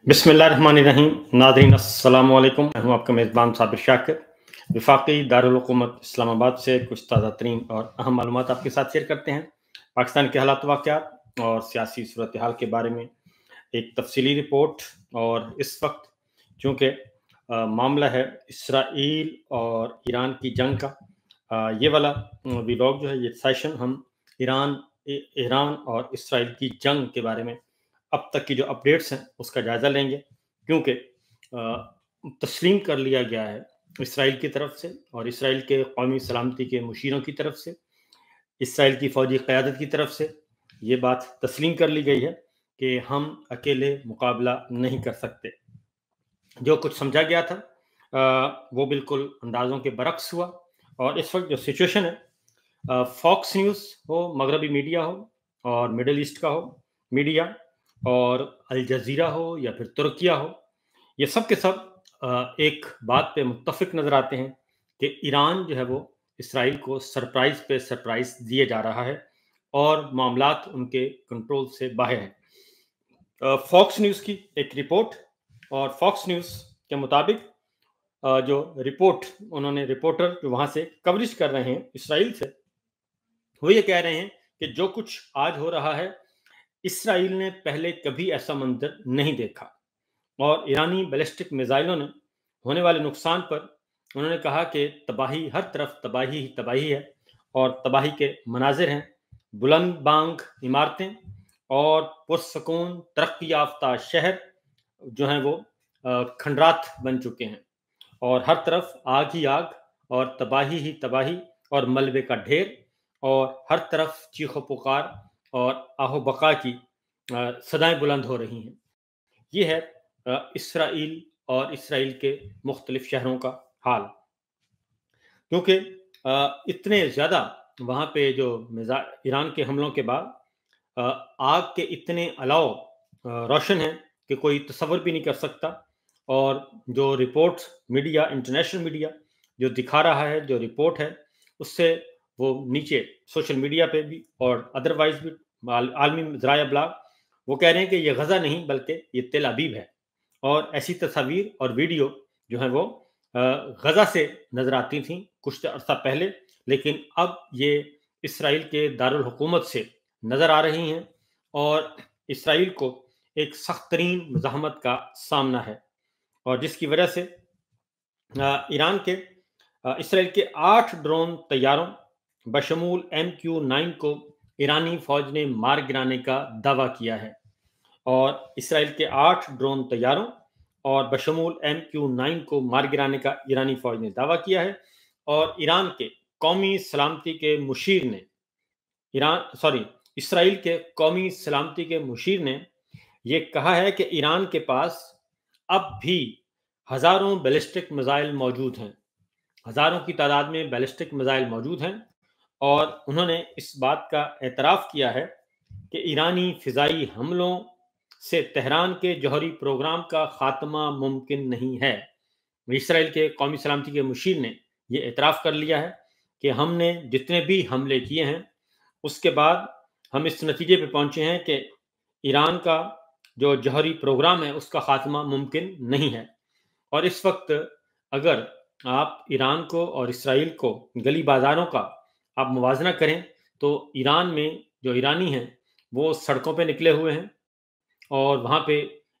बिस्मिल्लाहिर्रहमानिर्रहीम। नाज़रीन अस्सलाम वालेकुम। मैं हूँ आपका मेज़बान साबिर शाकिर। वफाकी दारुल हुकूमत इस्लामाबाद से कुछ ताज़ा तरीन और अहम मालूमात आपके साथ शेयर करते हैं। पाकिस्तान के हालात वाक़यात और सियासी सूरत हाल के बारे में एक तफसीली रिपोर्ट। और इस वक्त चूँकि मामला है इसराइल और ईरान की जंग का, ये वाला व्लॉग जो है, ये सेशन हम ईरान और इसराइल की जंग के बारे में अब तक की जो अपडेट्स हैं उसका जायज़ा लेंगे, क्योंकि तस्लीम कर लिया गया है इसराइल की तरफ से और इसराइल के कौमी सलामती के मुशीरों की तरफ से, इसराइल की फ़ौजी क़यादत की तरफ से ये बात तस्लीम कर ली गई है कि हम अकेले मुकाबला नहीं कर सकते। जो कुछ समझा गया था वो बिल्कुल अंदाज़ों के बरक्स हुआ। और इस वक्त जो सिचुएशन है, फॉक्स न्यूज़ हो, मगरबी मीडिया हो और मिडल ईस्ट का हो मीडिया, और अल जज़ीरा हो या फिर तुर्किया हो, ये सब के सब एक बात पे मुत्तफ़िक नज़र आते हैं कि ईरान जो है वो इसराइल को सरप्राइज़ पे सरप्राइज़ दिए जा रहा है और मामलात उनके कंट्रोल से बाहर हैं। फॉक्स न्यूज़ की एक रिपोर्ट, और फॉक्स न्यूज़ के मुताबिक जो रिपोर्टर जो वहाँ से कवरेज कर रहे हैं इसराइल से, वो ये कह रहे हैं कि जो कुछ आज हो रहा है, इसराइल ने पहले कभी ऐसा मंजर नहीं देखा। और ईरानी बैलिस्टिक मिसाइलों ने होने वाले नुकसान पर उन्होंने कहा कि तबाही, हर तरफ तबाही ही तबाही है और तबाही के मनाजिर हैं। बुलंद बांग इमारतें और पुरसकून तरक्की याफ्ता शहर जो हैं वो खंडरात बन चुके हैं, और हर तरफ आग ही आग और तबाही ही तबाही और मलबे का ढेर, और हर तरफ चीखो पुकार और आहो बका की सदाएं बुलंद हो रही हैं। ये है इसराइल और इसराइल के मुख्तलिफ शहरों का हाल। क्योंकि इतने ज़्यादा वहाँ पे जो ईरान के हमलों के बाद आग के इतने अलाव रोशन हैं कि कोई तसव्वुर भी नहीं कर सकता। और जो रिपोर्ट्स मीडिया, इंटरनेशनल मीडिया जो दिखा रहा है, जो रिपोर्ट है, उससे वो नीचे सोशल मीडिया पे भी और अदरवाइज भी आलमी ज़राया अबलाग वो कह रहे हैं कि ये गज़ा नहीं बल्कि ये तेल अबीब है। और ऐसी तस्वीर और वीडियो जो है वो गज़ा से नज़र आती थी कुछ अर्सा पहले, लेकिन अब ये इसराइल के दारुल हुकूमत से नज़र आ रही हैं और इसराइल को एक सख्त तरीन मुज़ाहमत का सामना है। और जिसकी वजह से इसराइल के 8 ड्रोन तैयारों बशमूल MQ-9 को ईरानी फ़ौज ने मार गिराने का दावा किया है। और इसराइल के 8 ड्रोन तैयारों और बशमूल MQ-9 को मार गिराने का ईरानी फ़ौज ने दावा किया है। और ईरान के कौमी सलामती के मुशीर ने इसराइल के कौमी सलामती के मुशीर ने यह कहा है कि ईरान के पास अब भी हज़ारों बैलिस्टिक मिसाइल मौजूद हैं, हज़ारों की तादाद में बैलिस्टिक मिसाइल मौजूद हैं। और उन्होंने इस बात का एतराफ़ किया है कि ईरानी फ़िज़ाई हमलों से तेहरान के जौहरी प्रोग्राम का खात्मा मुमकिन नहीं है। इसराइल के कौमी सलामती के मुशीर ने यह एतराफ़ कर लिया है कि हमने जितने भी हमले किए हैं उसके बाद हम इस नतीजे पे पहुंचे हैं कि ईरान का जो जौहरी प्रोग्राम है उसका खात्मा मुमकिन नहीं है। और इस वक्त अगर आप ईरान को और इसराइल को गली बाज़ारों का आप मुवाजना करें तो ईरान में जो ईरानी हैं वो सड़कों पे निकले हुए हैं, और वहाँ पे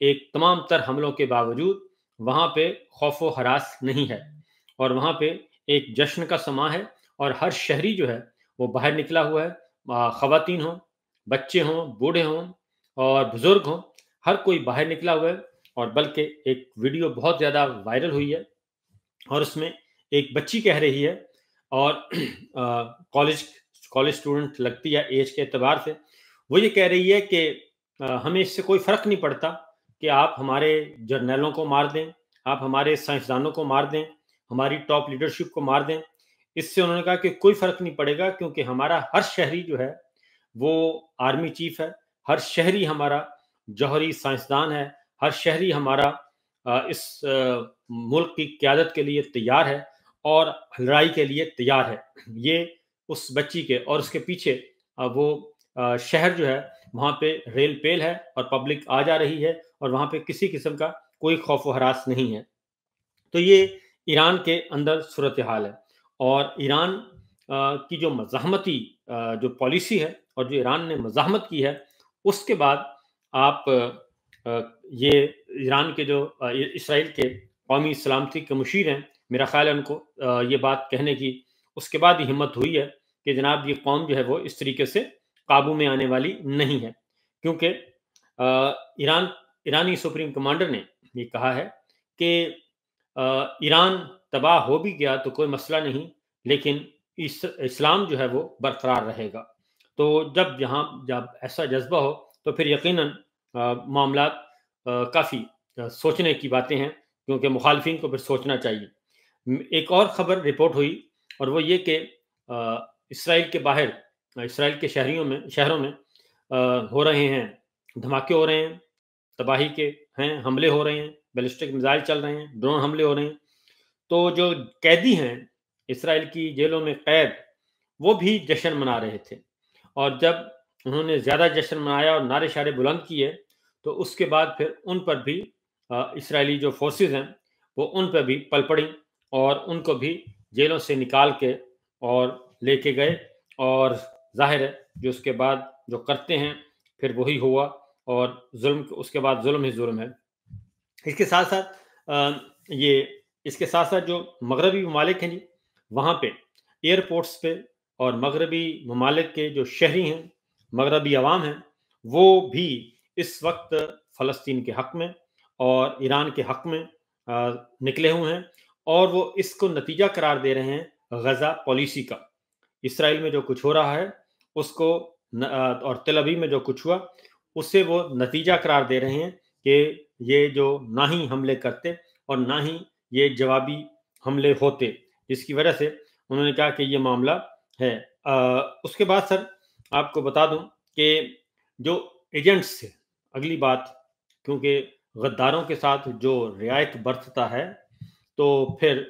एक तमाम तर हमलों के बावजूद वहाँ पे खौफ व हरास नहीं है, और वहाँ पे एक जश्न का समा है। और हर शहरी जो है वो बाहर निकला हुआ है, ख़वातीन हों, बच्चे हों, बूढ़े हों और बुज़ुर्ग हों, हर कोई बाहर निकला हुआ है। और बल्कि एक वीडियो बहुत ज़्यादा वायरल हुई है और उसमें एक बच्ची कह रही है, और कॉलेज स्टूडेंट लगती है एज के एतबार से, वो ये कह रही है कि हमें इससे कोई फ़र्क नहीं पड़ता कि आप हमारे जर्नलों को मार दें, आप हमारे साइंसदानों को मार दें, हमारी टॉप लीडरशिप को मार दें। इससे उन्होंने कहा कि कोई फ़र्क नहीं पड़ेगा, क्योंकि हमारा हर शहरी जो है वो आर्मी चीफ है, हर शहरी हमारा जौहरी साइंसदान है, हर शहरी हमारा इस मुल्क की क़यादत के लिए तैयार है और लड़ाई के लिए तैयार है। ये उस बच्ची के, और उसके पीछे वो शहर जो है वहाँ पे रेल पेल है और पब्लिक आ जा रही है اور وہاں پہ کسی قسم کا کوئی خوف و ہراس نہیں ہے۔ تو یہ ایران کے اندر صورتحال ہے، اور ایران کی جو مزاحمتی جو پالیسی ہے اور جو ایران نے مزاحمت کی ہے، اس کے بعد آپ یہ ایران کے جو اسرائیل کے قومی سلامتی کے مشیر ہیں، میرا خیال ہے ان کو یہ بات کہنے کی اس کے بعد ہی ہمت ہوئی ہے کہ جناب یہ قوم جو ہے وہ اس طریقے سے قابو میں آنے والی نہیں ہے، کیونکہ ایرانی سپریم کمانڈر نے یہ کہا ہے کہ ایران تباہ ہو بھی گیا تو کوئی مسئلہ نہیں، لیکن اسلام جو ہے وہ برقرار رہے گا۔ تو جب ایسا جذبہ ہو تو پھر یقیناً معاملات کافی سوچنے کی باتیں ہیں، کیونکہ مخالفین کو پھر سوچنا چاہیے۔ ایک اور خبر رپورٹ ہوئی، اور وہ یہ کہ اسرائیل کے باہر، اسرائیل کے شہروں میں ہو رہے ہیں دھماکے، ہو رہے ہیں تباہی کے ہیں، حملے ہو رہے ہیں، بیلسٹک میزائل چل رہے ہیں، ڈرون حملے ہو رہے ہیں۔ تو جو قیدی ہیں اسرائیل کی جیلوں میں قید، وہ بھی جشن منا رہے تھے، اور جب انہوں نے زیادہ جشن منایا اور نعرے شعرے بلند کیے تو اس کے بعد پھر ان پر بھی اسرائیلی جو فورسز ہیں وہ ان پہ بھی پل پڑیں، اور ان کو بھی جیلوں سے نکال کے اور لے کے گئے، اور ظاہر ہے جو اس کے بعد جو کرتے ہیں پھر وہی ہوا، اور ظلم اس کے بعد ظلم ہی ظلم ہے۔ اس کے ساتھ ساتھ جو مغربی ممالک ہیں جی، وہاں پہ ایئرپورٹس پہ اور مغربی ممالک کے جو شہری ہیں، مغربی عوام ہیں، وہ بھی اس وقت فلسطین کے حق میں اور ایران کے حق میں نکلے ہوئے ہیں، اور وہ اس کو نتیجہ قرار دے رہے ہیں غزہ پالیسی کا۔ اسرائیل میں جو کچھ ہو رہا ہے اس کو، اور تل ابیب میں جو کچھ ہوا اسے وہ نتیجہ قرار دے رہے ہیں کہ یہ جو نہ ہی حملے کرتے اور نہ ہی یہ جوابی حملے ہوتے، جس کی وجہ سے انہوں نے کہا کہ یہ معاملہ ہے۔ اس کے بعد سر آپ کو بتا دوں کہ جو ایجنٹس تھے، اگلی بات، کیونکہ غداروں کے ساتھ جو رعایت برتتا ہے تو پھر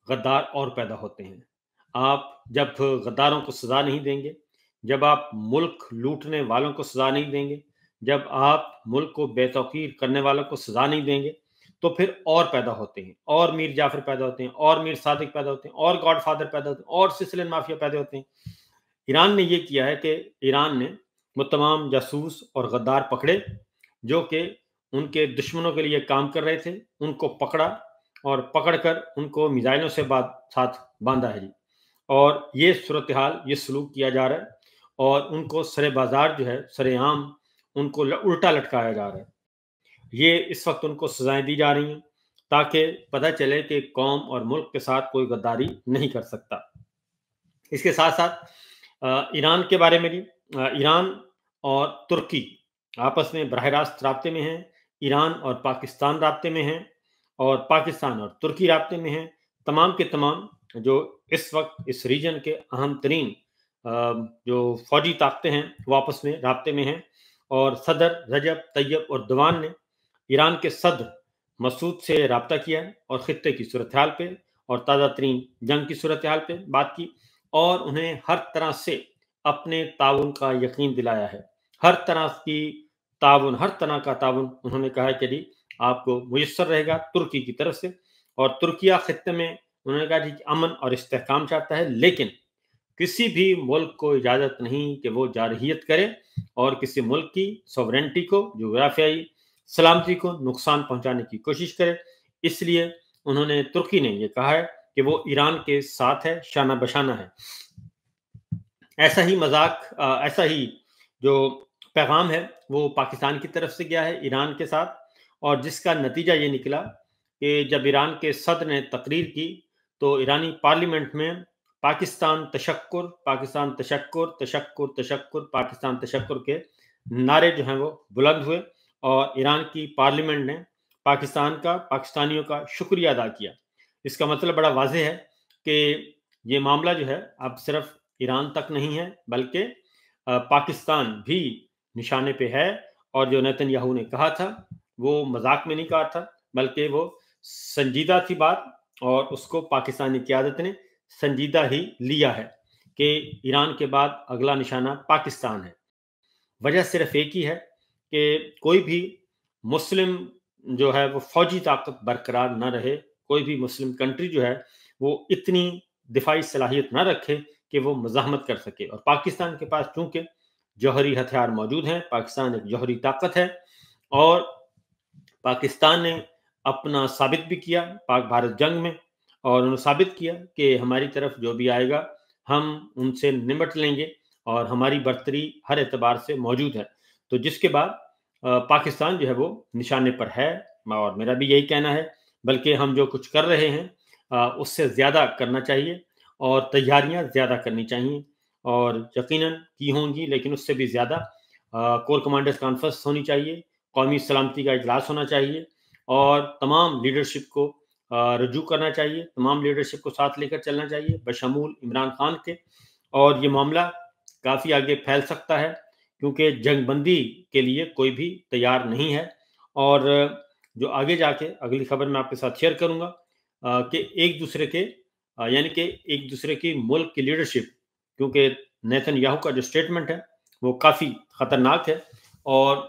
غدار اور پیدا ہوتے ہیں۔ آپ جب غداروں کو سزا نہیں دیں گے، جب آپ ملک لوٹنے والوں کو سزا نہیں دیں گے، جب آپ ملک کو بے توقیر کرنے والوں کو سزا نہیں دیں گے، تو پھر اور پیدا ہوتے ہیں، اور میر جعفر پیدا ہوتے ہیں، اور میر صادق پیدا ہوتے ہیں، اور گاڈ فادر پیدا ہوتے ہیں، اور سسلین مافیا پیدا ہوتے ہیں۔ ایران نے یہ کیا ہے کہ ایران نے وہ تمام جاسوس اور غدار پکڑے جو کہ ان کے دشمنوں کے لیے کام کر رہے تھے، ان کو پکڑا اور پکڑ کر ان کو میزائلوں سے ساتھ باندھا ہے جی، اور یہ صورتحال، یہ سلوک کیا جا رہا ہے، اور ان کو سر بازار جو ہے، سر عام ان کو الٹا لٹکایا جا رہا ہے۔ یہ اس وقت ان کو سزائیں دی جا رہی ہیں تاکہ پتہ چلے کہ قوم اور ملک کے ساتھ کوئی غداری نہیں کر سکتا۔ اس کے ساتھ ساتھ ایران کے بارے میں بھی، ایران اور ترکی آپس میں براہ راست رابطے میں ہیں، ایران اور پاکستان رابطے میں ہیں، اور پاکستان اور ترکی رابطے میں ہیں۔ تمام کے تمام جو اس وقت اس ریجن کے اہم ترین جو فوجی طاقتیں ہیں وہ آپس میں رابطے میں ہیں، اور صدر رجب طیب اردوان نے ایران کے صدر مسعود سے رابطہ کیا ہے، اور خطے کی صورتحال پہ اور تازہ ترین جنگ کی صورتحال پہ بات کی، اور انہیں ہر طرح سے اپنے تعاون کا یقین دلایا ہے۔ ہر طرح کا تعاون انہوں نے کہا ہے کہ جی آپ کو میسر رہے گا ترکی کی طرف سے، اور ترکیہ خطے میں انہوں نے کہا جی امن اور استحکام چاہتا ہے، لیکن کسی بھی ملک کو اجازت نہیں کہ وہ جارحیت کرے اور کسی ملک کی سوورنٹی کو، جغرافیائی سلامتی کو نقصان پہنچانے کی کوشش کرے۔ اس لیے ترکی نے یہ کہا ہے کہ وہ ایران کے ساتھ ہے، شانہ بشانہ ہے۔ ایسا ہی جو پیغام ہے وہ پاکستان کی طرف سے گیا ہے ایران کے ساتھ، اور جس کا نتیجہ یہ نکلا کہ جب ایران کے صدر نے تقریر کی تو ایرانی پارلیمنٹ میں پاکستان تشکر، پاکستان تشکر، تشکر، تشکر، پاکستان تشکر کے نعرے جو ہیں وہ بلند ہوئے، اور ایران کی پارلیمنٹ نے پاکستانیوں کا شکریہ ادا کیا۔ اس کا مطلب بڑا واضح ہے کہ یہ معاملہ جو ہے اب صرف ایران تک نہیں ہے، بلکہ پاکستان بھی نشانے پہ ہے، اور جو نیتن یاہو نے کہا تھا وہ مذاق میں نہیں کہا تھا، بلکہ وہ سنجیدہ تھی بات، اور اس کو پاکستانی قیادت نے سنجیدہ ہی لیا ہے کہ ایران کے بعد اگلا نشانہ پاکستان ہے۔ وجہ صرف ایک ہی ہے کہ کوئی بھی मुस्लिम जो है वो फौजी ताकत बरकरार न रहे, कोई भी मुस्लिम कंट्री जो है वो इतनी दिफाई सलाहियत ना रखे कि वो मज़ाहमत कर सके। और पाकिस्तान के पास चूँकि जौहरी हथियार मौजूद हैं, पाकिस्तान एक जौहरी ताकत है, और पाकिस्तान ने अपना साबित भी किया पाक भारत जंग में, और उन्होंने साबित किया कि हमारी तरफ जो भी आएगा हम उनसे निपट लेंगे, और हमारी बर्तरी हर एतबार से मौजूद है। तो जिसके बाद पाकिस्तान जो है वो निशाने पर है, और मेरा भी यही कहना है, बल्कि हम जो कुछ कर रहे हैं उससे ज़्यादा करना चाहिए, और तैयारियां ज़्यादा करनी चाहिए, और यकीनन की होंगी, लेकिन उससे भी ज़्यादा कोर कमांडर्स कॉन्फ्रेंस होनी चाहिए, कौमी सलामती का इजलास होना चाहिए, और तमाम लीडरशिप को रजू करना चाहिए, तमाम लीडरशिप को साथ लेकर चलना चाहिए बशमूल इमरान खान के। और ये मामला काफ़ी आगे फैल सकता है, क्योंकि जंगबंदी के लिए कोई भी तैयार नहीं है। और जो आगे जाके अगली खबर मैं आपके साथ शेयर करूंगा कि एक दूसरे के यानी कि एक दूसरे की मुल्क की लीडरशिप, क्योंकि नेतन्याहू का जो स्टेटमेंट है वो काफ़ी ख़तरनाक है, और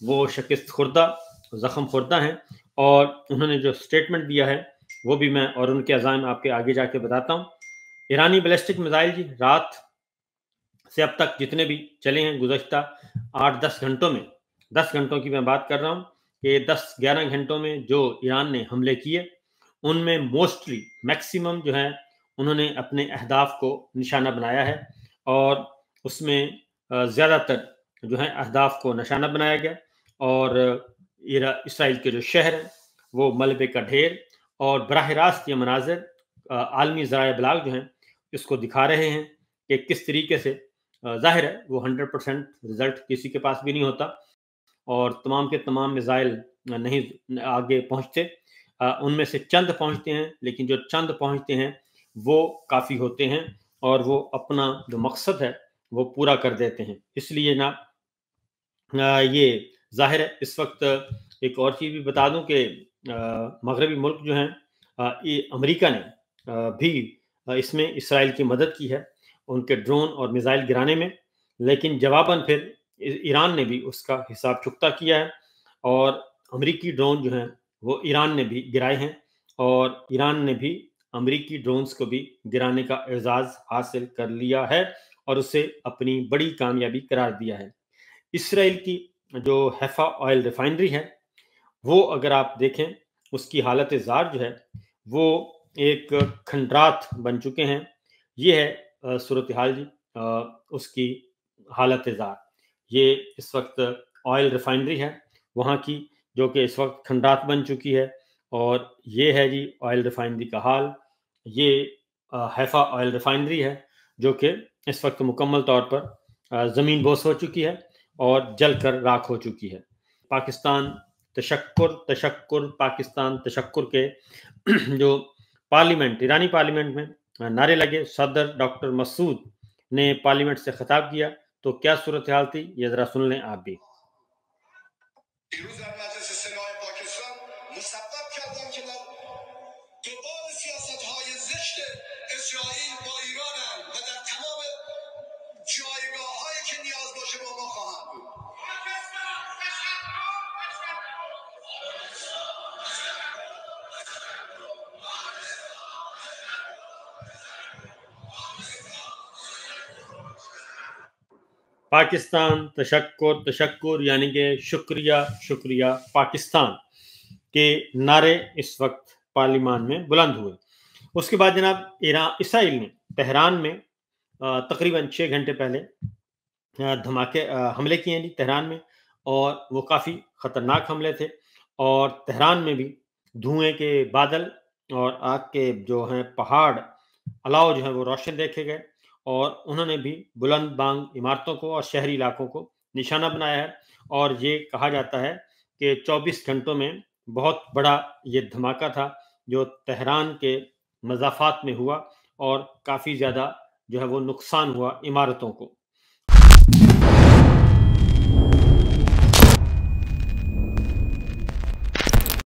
वो शिकस्त खुर्दा, ज़ख्म खुर्दा हैं, और उन्होंने जो स्टेटमेंट दिया है वो भी मैं और उनके अज़ाइम आपके आगे जाके बताता हूँ। ईरानी बैलिस्टिक मिसाइल जी रात से अब तक जितने भी चले हैं गुज़श्ता 8-10 घंटों में, 10 घंटों की मैं बात कर रहा हूँ कि 10-11 घंटों में जो ईरान ने हमले किए, उनमें मोस्टली मैक्सिमम जो है उन्होंने अपने अहदाफ को निशाना बनाया है, और उसमें ज़्यादातर जो है अहदाफ को निशाना बनाया गया। और इसराइल के जो शहर हैं वो मलबे का ढेर, और बराह रास्त ये मनाजिर आलमी ज़राए इबलाग जो हैं इसको दिखा रहे हैं कि किस तरीके से ज़ाहिर है वो 100% रिजल्ट किसी के पास भी नहीं होता, और तमाम के तमाम मिसाइल नहीं आगे पहुंचते, उनमें से चंद पहुंचते हैं, लेकिन जो चंद पहुंचते हैं वो काफ़ी होते हैं, और वो अपना जो मकसद है वो पूरा कर देते हैं। इसलिए ना ये ज़ाहिर है इस वक्त एक और चीज़ भी बता दूं कि मगरबी मुल्क जो हैं ये अमेरिका ने भी इसमें इसराइल की मदद की है उनके ड्रोन और मिसाइल गिराने में, लेकिन जवाबन फिर ईरान ने भी उसका हिसाब चुकता किया है, और अमेरिकी ड्रोन जो हैं वो ईरान ने भी गिराए हैं, और ईरान ने भी अमेरिकी ड्रोन्स को भी गिराने का एजाज़ हासिल कर लिया है, और उसे अपनी बड़ी कामयाबी करार दिया है। इसराइल की जो हैफा ऑयल रिफाइनरी है वो अगर आप देखें उसकी हालत ज़ार जो है वो एक खंडरात बन चुके हैं। ये है सूरत हाल जी उसकी हालत ज़ार। ये इस वक्त ऑयल रिफाइनरी है वहाँ की, जो कि इस वक्त खंडरात बन चुकी है, और ये है जी ऑयल रिफाइनरी का हाल। ये हैफा ऑयल रिफाइनरी है जो कि इस वक्त मुकम्मल तौर पर ज़मीन बोस हो चुकी है और जल कर राख हो चुकी है। पाकिस्तान तशक्कुर तशक्कुर पाकिस्तान तशक्कुर के जो पार्लियामेंट ईरानी पार्लियामेंट में नारे लगे, सदर डॉक्टर मसूद ने पार्लियामेंट से खिताब किया, तो क्या सूरत हाल थी ये ज़रा सुन लें आप भी। पाकिस्तान तशक्कुर तशक्कुर यानी कि शुक्रिया शुक्रिया पाकिस्तान के नारे इस वक्त पार्लियामान में बुलंद हुए। उसके बाद जनाब इसराइल ने तेहरान में तकरीबन 6 घंटे पहले हमले किए हैं तेहरान में, और वो काफ़ी ख़तरनाक हमले थे, और तेहरान में भी धुएं के बादल और आग के जो हैं पहाड़ अलाव जो है वो रोशन देखे गए, और उन्होंने भी बुलंद बांग इमारतों को और शहरी इलाकों को निशाना बनाया है। और ये कहा जाता है कि 24 घंटों में बहुत बड़ा ये धमाका था जो तेहरान के मज़ाफ़ात में हुआ, और काफ़ी ज़्यादा जो है वो नुकसान हुआ इमारतों को।